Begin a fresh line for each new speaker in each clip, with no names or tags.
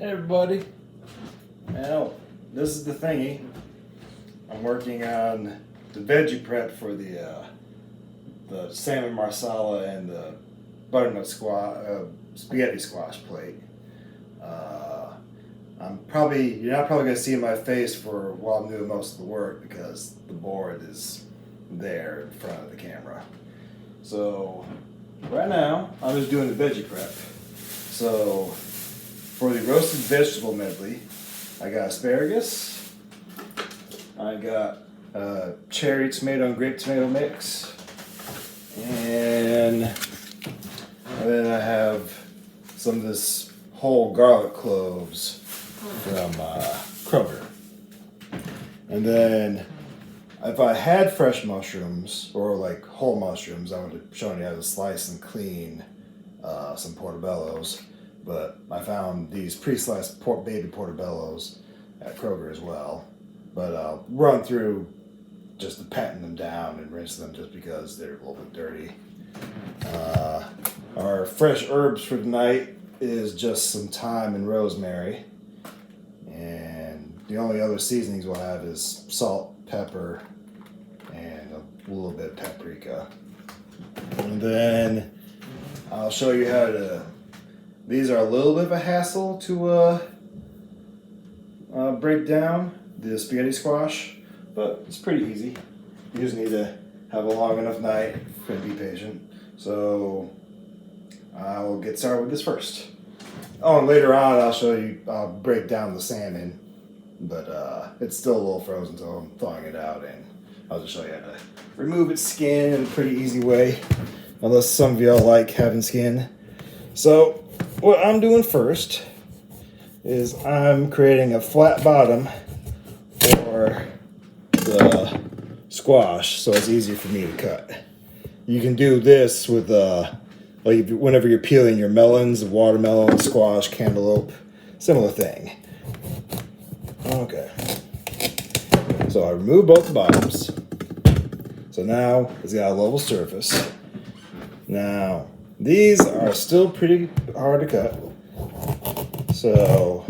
Hey everybody. Now, this is the thingy. I'm working on the veggie prep for the salmon marsala and the butternut spaghetti squash plate. You're not probably gonna see my face for while I'm doing most of the work because the board is there in front of the camera. So right now I'm just doing the veggie prep. So for the roasted vegetable medley, I got asparagus, I got cherry tomato and grape tomato mix, and then I have some of this whole garlic cloves from Kroger. And then if I had fresh mushrooms or like whole mushrooms, I would have shown you how to slice and clean some portobellos. But I found these pre-sliced baby portobellos at Kroger as well. But I'll run through just patting them down and rinse them just because they're a little bit dirty. Our fresh herbs for tonight is just some thyme and rosemary. And the only other seasonings we'll have is salt, pepper, and a little bit of paprika. And then I'll show you how to. These are a little bit of a hassle to break down, the spaghetti squash, but it's pretty easy. You just need to have a long enough night and be patient. So I'll get started with this first. Oh, and later on I'll break down the salmon, but it's still a little frozen, so I'm thawing it out, and I'll just show you how to remove its skin in a pretty easy way, unless some of y'all like having skin. So what I'm doing first is I'm creating a flat bottom for the squash, so it's easier for me to cut. You can do this with whenever you're peeling your melons, watermelon, squash, cantaloupe, similar thing. Okay. So I remove both the bottoms. So now it's got a level surface. Now these are still pretty hard to cut. So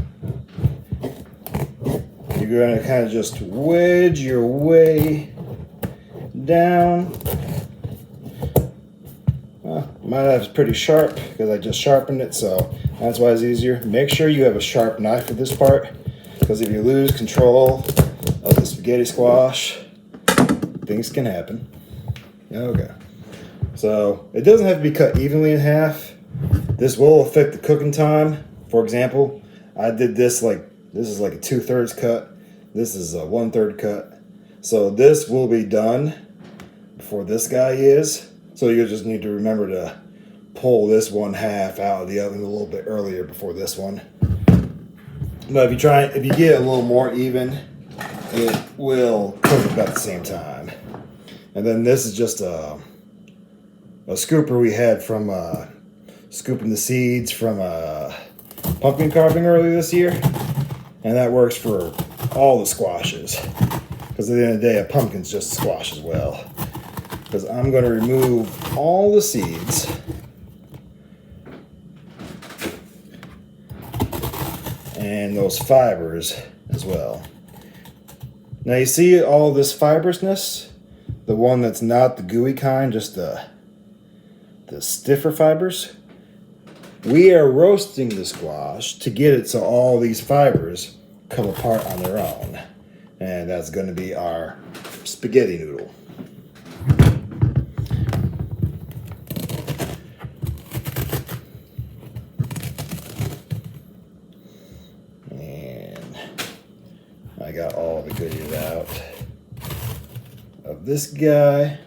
you're going to kind of just wedge your way down. Mine is pretty sharp because I just sharpened it, so that's why it's easier. Make sure you have a sharp knife for this part, because if you lose control of the spaghetti squash, things can happen. Okay. So it doesn't have to be cut evenly in half. This will affect the cooking time. For example, I did this is like a 2/3 cut. This is a 1/3 cut. So this will be done before this guy is. So you just need to remember to pull this 1/2 out of the oven a little bit earlier before this one. But if you get a little more even, it will cook about the same time. And then this is just a scooper we had from scooping the seeds from pumpkin carving earlier this year, and that works for all the squashes, because at the end of the day a pumpkin's just a squash as well. Because I'm going to remove all the seeds and those fibers as well. Now you see all this fibrousness, the one that's not the gooey kind, just the stiffer fibers. We are roasting the squash to get it so all these fibers come apart on their own. And that's going to be our spaghetti noodle. And I got all the goodies out of this guy.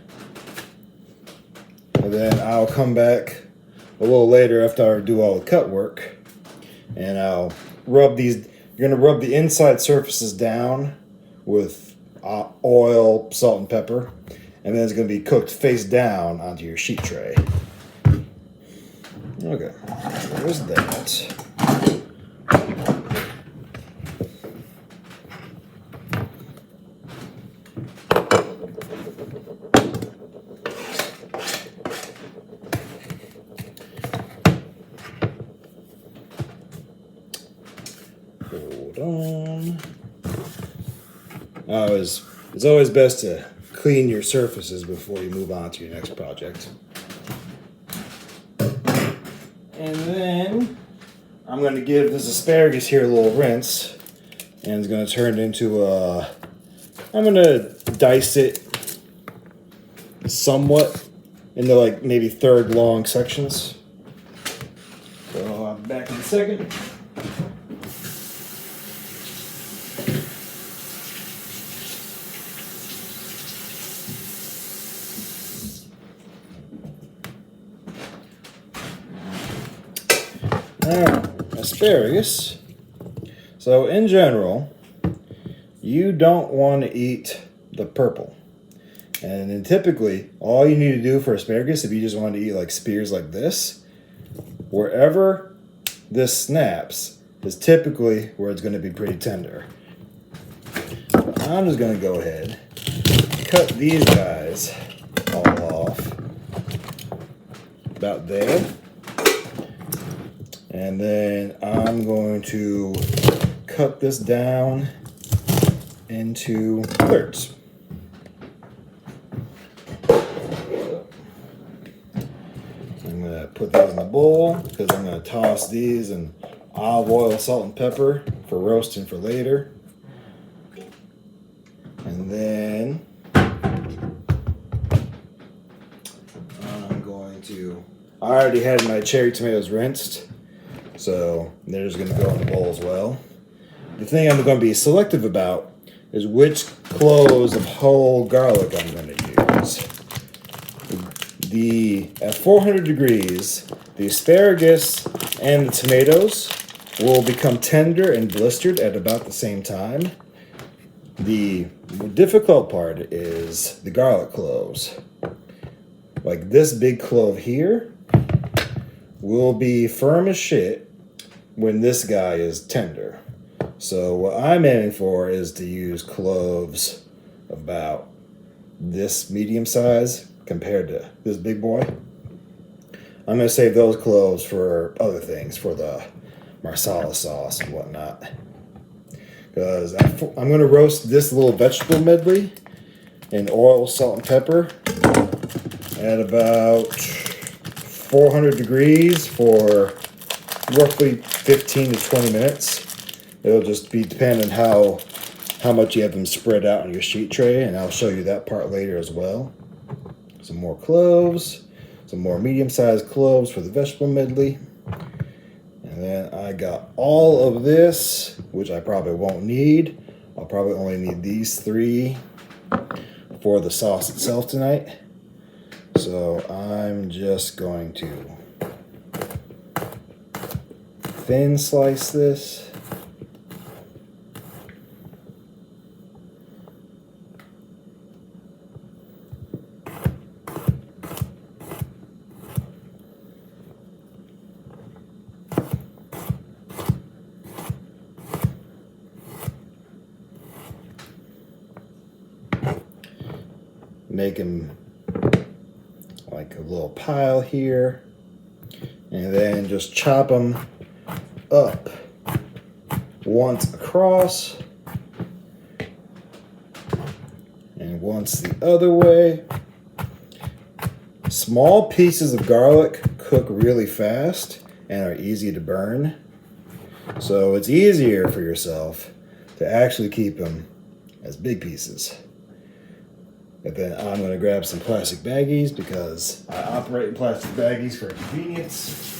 And then I'll come back a little later after I do all the cut work, and I'll rub these. You're going to rub the inside surfaces down with oil, salt, and pepper, and then it's going to be cooked face down onto your sheet tray. Okay, there's that. Hold on. It's always best to clean your surfaces before you move on to your next project. And then I'm going to give this asparagus here a little rinse, and it's going to turn into I'm going to dice it somewhat into like maybe third long sections. So I'll be back in a second. Now, asparagus. So in general, you don't want to eat the purple. And then typically, all you need to do for asparagus, if you just want to eat like spears like this, wherever this snaps is typically where it's going to be pretty tender. I'm just going to go ahead, cut these guys all off about there. And then I'm going to cut this down into thirds. I'm going to put these in the bowl because I'm going to toss these in olive oil, salt, and pepper for roasting for later. And then I already had my cherry tomatoes rinsed, so they're just going to go in the bowl as well. The thing I'm going to be selective about is which cloves of whole garlic I'm going to use. At 400 degrees, the asparagus and the tomatoes will become tender and blistered at about the same time. The difficult part is the garlic cloves. Like this big clove here will be firm as shit when this guy is tender. So what I'm aiming for is to use cloves about this medium size compared to this big boy. I'm going to save those cloves for other things, for the Marsala sauce and whatnot. Because I'm going to roast this little vegetable medley in oil, salt, and pepper at about 400 degrees for roughly 15 to 20 minutes. It'll just be depending on how much you have them spread out on your sheet tray, and I'll show you that part later as well. Some more cloves, some more medium-sized cloves for the vegetable medley. And then I got all of this, which I probably won't need. I'll probably only need these 3 for the sauce itself tonight. So I'm just going to thin slice this. Make them like a little pile here, and then just chop them up once across and once the other way. Small pieces of garlic cook really fast and are easy to burn, so it's easier for yourself to actually keep them as big pieces. And then I'm going to grab some plastic baggies because I operate in plastic baggies for convenience.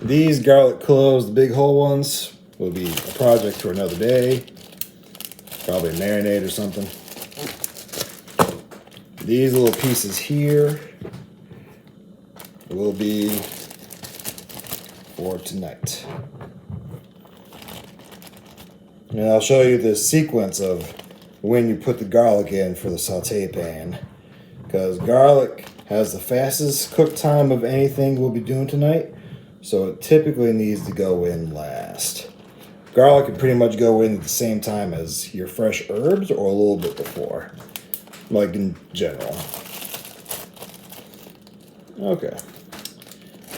These garlic cloves, the big whole ones, will be a project for another day. Probably marinade or something. These little pieces here will be for tonight. And I'll show you the sequence of when you put the garlic in for the saute pan, because garlic has the fastest cook time of anything we'll be doing tonight, so it typically needs to go in last. Garlic can pretty much go in at the same time as your fresh herbs or a little bit before, like in general. Okay.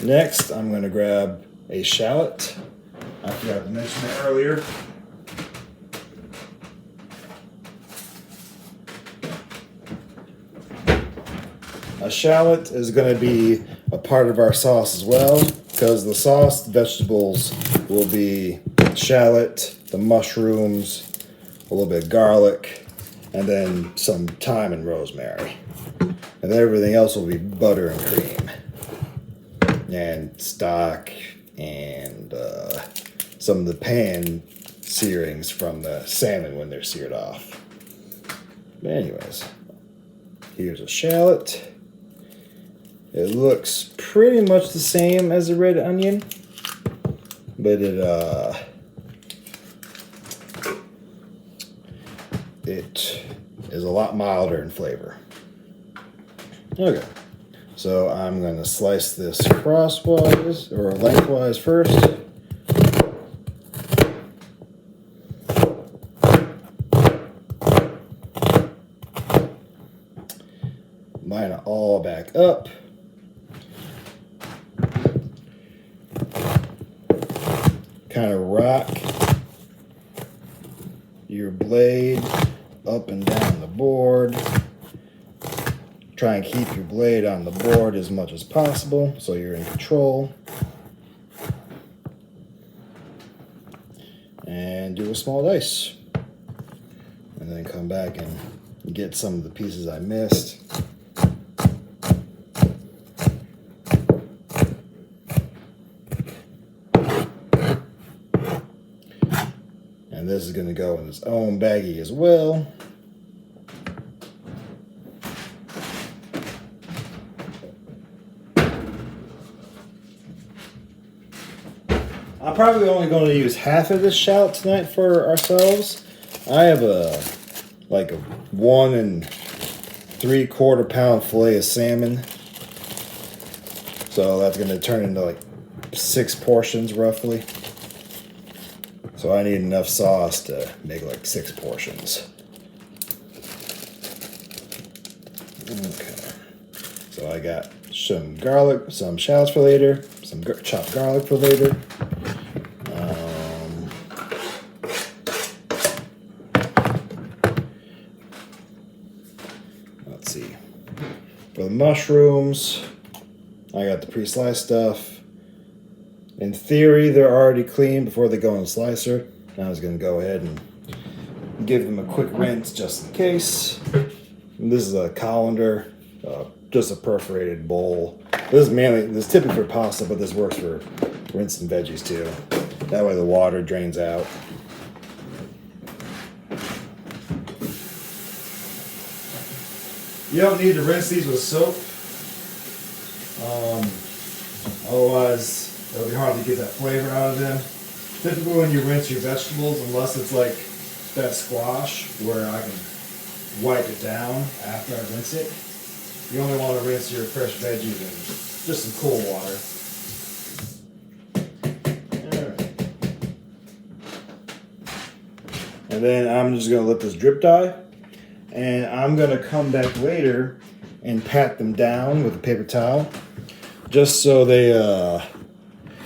Next, I'm going to grab a shallot. I forgot to mention it earlier. A shallot is going to be a part of our sauce as well, because the sauce vegetables will be shallot, the mushrooms, a little bit of garlic, and then some thyme and rosemary. And then everything else will be butter and cream, and stock, and some of the pan searings from the salmon when they're seared off. But anyways, here's a shallot. It looks pretty much the same as a red onion, but it is a lot milder in flavor. Okay, so I'm going to slice this crosswise or lengthwise first. Line it all back up. Kind of rock your blade up and down the board. Try and keep your blade on the board as much as possible so you're in control. And do a small dice. And then come back and get some of the pieces I missed. And this is going to go in its own baggie as well. I'm probably only going to use half of this shallot tonight for ourselves. I have a 1 3/4 pound fillet of salmon. So that's going to turn into like 6 portions roughly. So I need enough sauce to make like 6 portions. Okay. So I got some garlic, some shallots for later, some chopped garlic for later. Let's see. For the mushrooms, I got the pre-sliced stuff. In theory, they're already clean before they go in the slicer. I was going to go ahead and give them a quick rinse just in case. And this is a colander, just a perforated bowl. This is typically for pasta, but this works for rinsing veggies too. That way the water drains out. You don't need to rinse these with soap. Otherwise, it'll be hard to get that flavor out of them. Typically when you rinse your vegetables, unless it's like that squash where I can wipe it down after I rinse it, you only want to rinse your fresh veggies in just some cool water. Alright. And then I'm just going to let this drip dry. And I'm going to come back later and pat them down with a paper towel, just so they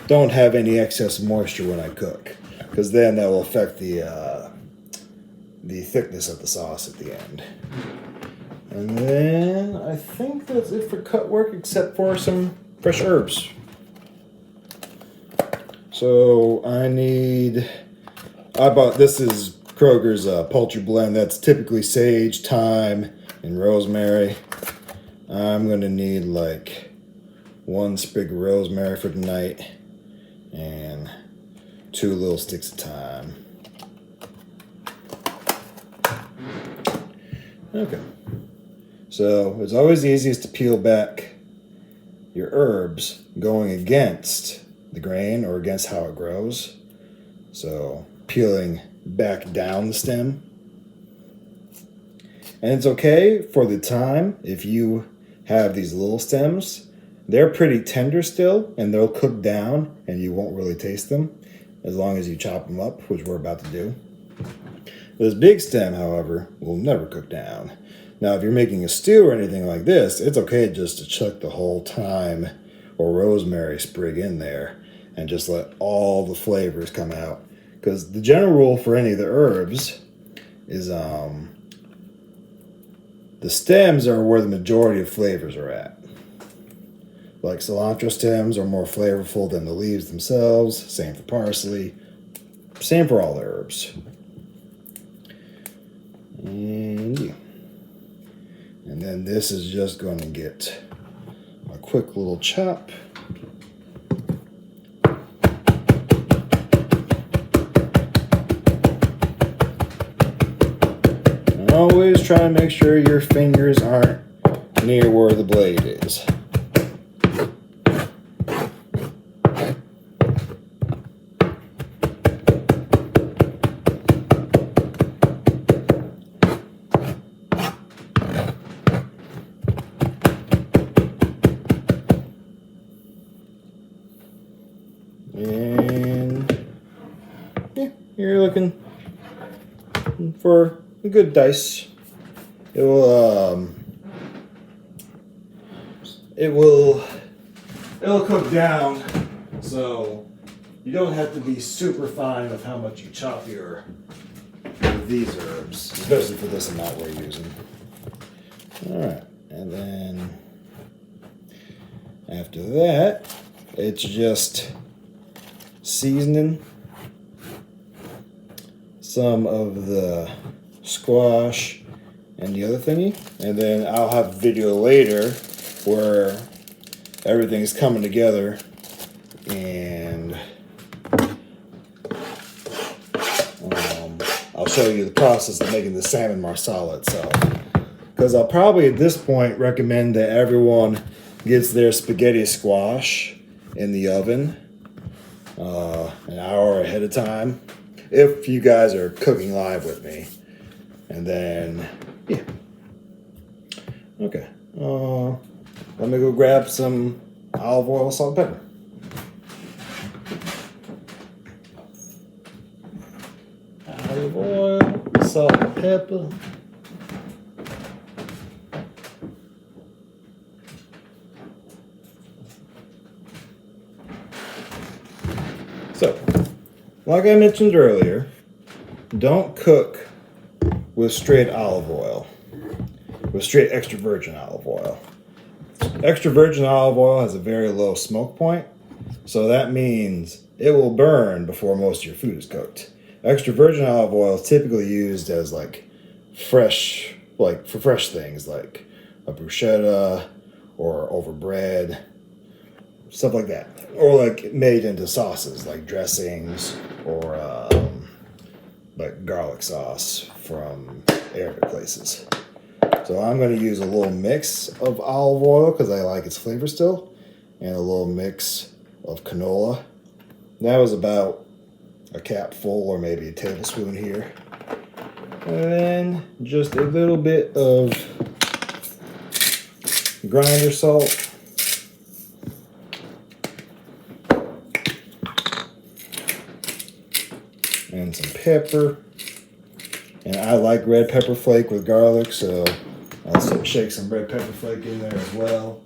don't have any excess moisture when I cook, because then that will affect the thickness of the sauce at the end. And then I think that's it for cut work, except for some fresh herbs. So this is Kroger's poultry blend. That's typically sage, thyme, and rosemary. I'm going to need like 1 sprig of rosemary for tonight and 2 little sticks of thyme. Okay. So it's always easiest to peel back your herbs going against the grain or against how it grows. So peeling back down the stem. And it's okay for the thyme if you have these little stems. They're pretty tender still and they'll cook down and you won't really taste them. as long as you chop them up, which we're about to do. This big stem, however, will never cook down. Now, if you're making a stew or anything like this, it's okay just to chuck the whole thyme or rosemary sprig in there and just let all the flavors come out. Because the general rule for any of the herbs is the stems are where the majority of flavors are at. Like cilantro stems are more flavorful than the leaves themselves. Same for parsley. Same for all the herbs. And then this is just going to get a quick little chop. And always try to make sure your fingers aren't near where the blade is. And yeah, you're looking for a good dice. It'll cook down, so you don't have to be super fine with how much you chop these herbs, especially for this amount we're using. All right, and then after that, it's just seasoning some of the squash and the other thingy, and then I'll have a video later where everything's coming together and I'll show you the process of making the salmon marsala itself, because I'll probably at this point recommend that everyone gets their spaghetti squash in the oven an hour ahead of time, if you guys are cooking live with me. And then, yeah. Okay. Let me go grab some olive oil, salt, and pepper. Olive oil, salt, and pepper. So, like I mentioned earlier, don't cook with straight olive oil, with straight extra virgin olive oil. Extra virgin olive oil has a very low smoke point, so that means it will burn before most of your food is cooked. Extra virgin olive oil is typically used as like fresh, like for fresh things like a bruschetta or over bread, stuff like that. Or like made into sauces like dressings or like garlic sauce from Arabic places. So I'm going to use a little mix of olive oil because I like its flavor still, and a little mix of canola. That was about a capful or maybe a tablespoon here. And then just a little bit of grinder salt. And some pepper. And I like red pepper flake with garlic, so I'll shake some red pepper flake in there as well.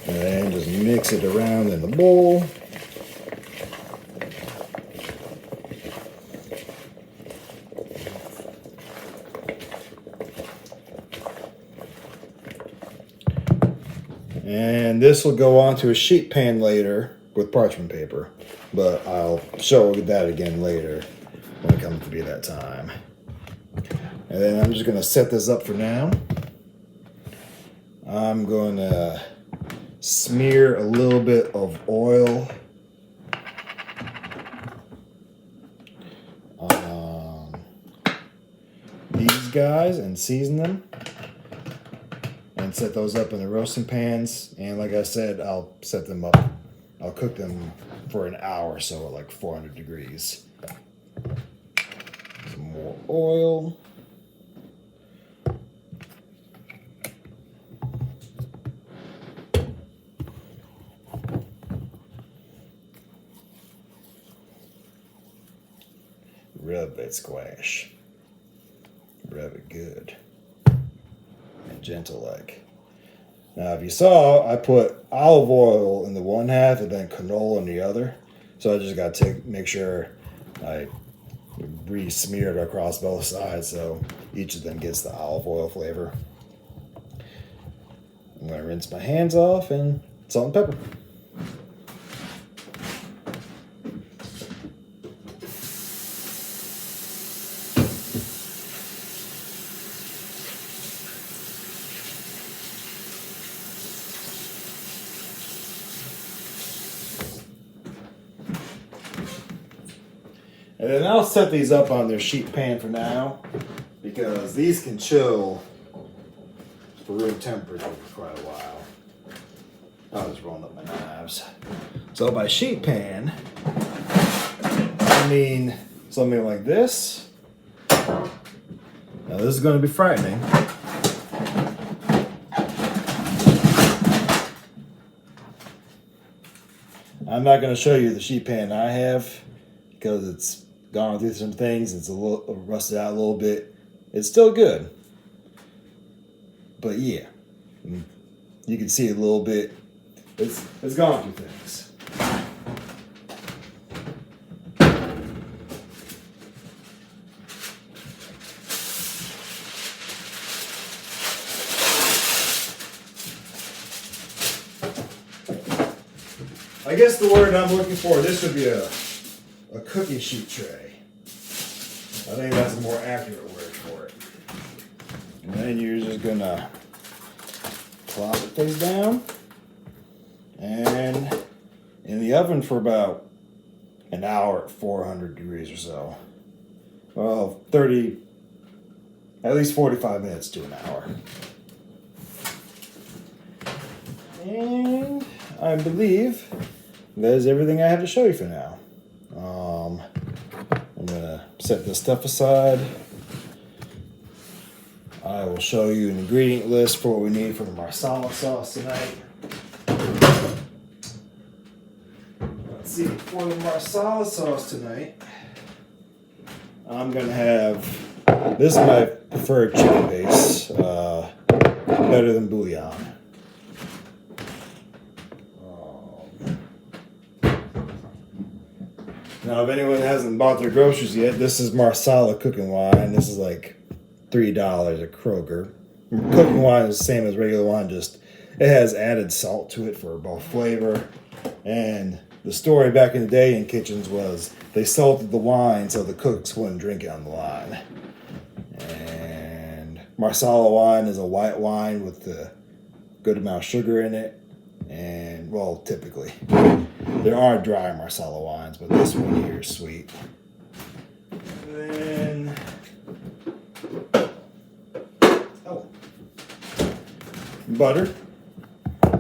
And then just mix it around in the bowl. And this will go onto a sheet pan later with parchment paper, but I'll show that again later when it comes to be that time. And then I'm just going to set this up for now. I'm going to smear a little bit of oil on these guys and season them. And set those up in the roasting pans. And like I said, I'll set them up. I'll cook them for an hour or so at like 400 degrees. Some more oil. of that squash. Rub it good and gentle like. Now, if you saw, I put olive oil in the one half and then canola in the other. So I just got to make sure I re-smeared across both sides so each of them gets the olive oil flavor. I'm going to rinse my hands off and salt and pepper. And then I'll set these up on their sheet pan for now because these can chill for room temperature for quite a while. I'll just roll up my knives. So by sheet pan, I mean something like this. Now this is going to be frightening. I'm not going to show you the sheet pan I have because it's gone through some things. It's a little rusted out a little bit. It's still good. But yeah, you can see a little bit. It's gone through things. I guess the word I'm looking for, this would be a cookie sheet tray. I think that's a more accurate word for it. And then you're just gonna plop it face down and in the oven for about an hour at 400 degrees or so. Well, at least 45 minutes to an hour. And I believe that is everything I have to show you for now. I'm gonna set this stuff aside. I will show you an ingredient list for what we need for the Marsala sauce tonight. Let's see, for the Marsala sauce tonight, I'm gonna have, this is my preferred chicken base, better than bouillon. Now, if anyone hasn't bought their groceries yet, this is Marsala cooking wine. This is like $3 at Kroger. Cooking wine is the same as regular wine, just it has added salt to it for both flavor. And the story back in the day in kitchens was they salted the wine so the cooks wouldn't drink it on the line. And Marsala wine is a white wine with a good amount of sugar in it. And, well, typically. There are dry Marsala wines, but this one here is sweet. And then, butter,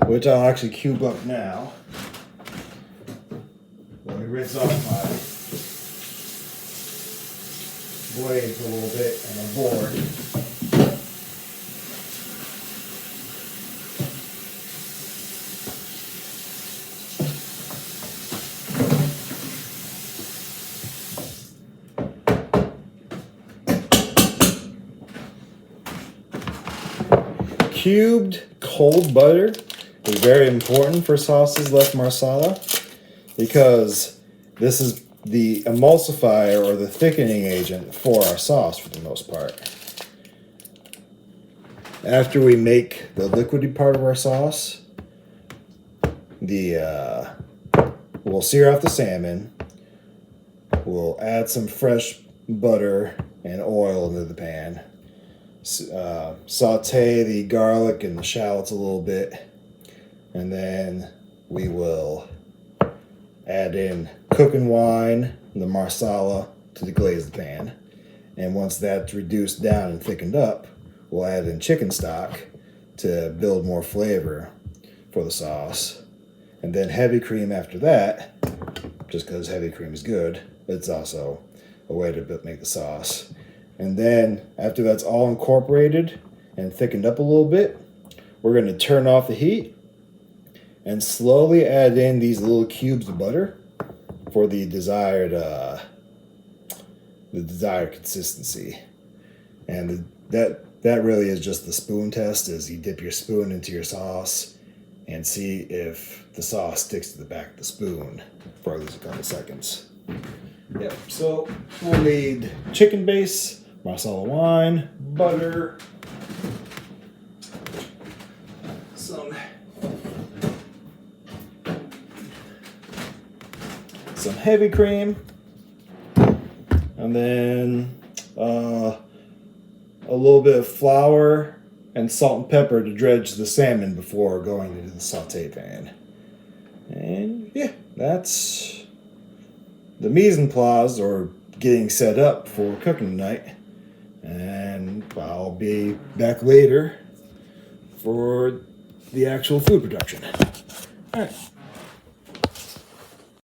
which I'll actually cube up now. Let me rinse off my blades a little bit and a board. Cubed cold butter is very important for sauces like Marsala because this is the emulsifier or the thickening agent for our sauce for the most part. After we make the liquidy part of our sauce, we'll sear off the salmon, we'll add some fresh butter and oil into the pan. Saute the garlic and the shallots a little bit, and then we will add in cooking wine, the Marsala, to the glazed pan. And once that's reduced down and thickened up, we'll add in chicken stock to build more flavor for the sauce. And then heavy cream after that, just because heavy cream is good. It's also a way to make the sauce. And then after that's all incorporated and thickened up a little bit, we're going to turn off the heat and slowly add in these little cubes of butter for the desired the desired consistency. And that really is just the spoon test, is you dip your spoon into your sauce and see if the sauce sticks to the back of the spoon for at least a couple seconds. Yep, so we'll need chicken base, Marsala wine, butter, some heavy cream, and then a little bit of flour and salt and pepper to dredge the salmon before going into the saute pan. And yeah, that's the mise en place, or getting set up for cooking tonight. And I'll be back later for the actual food production. All right.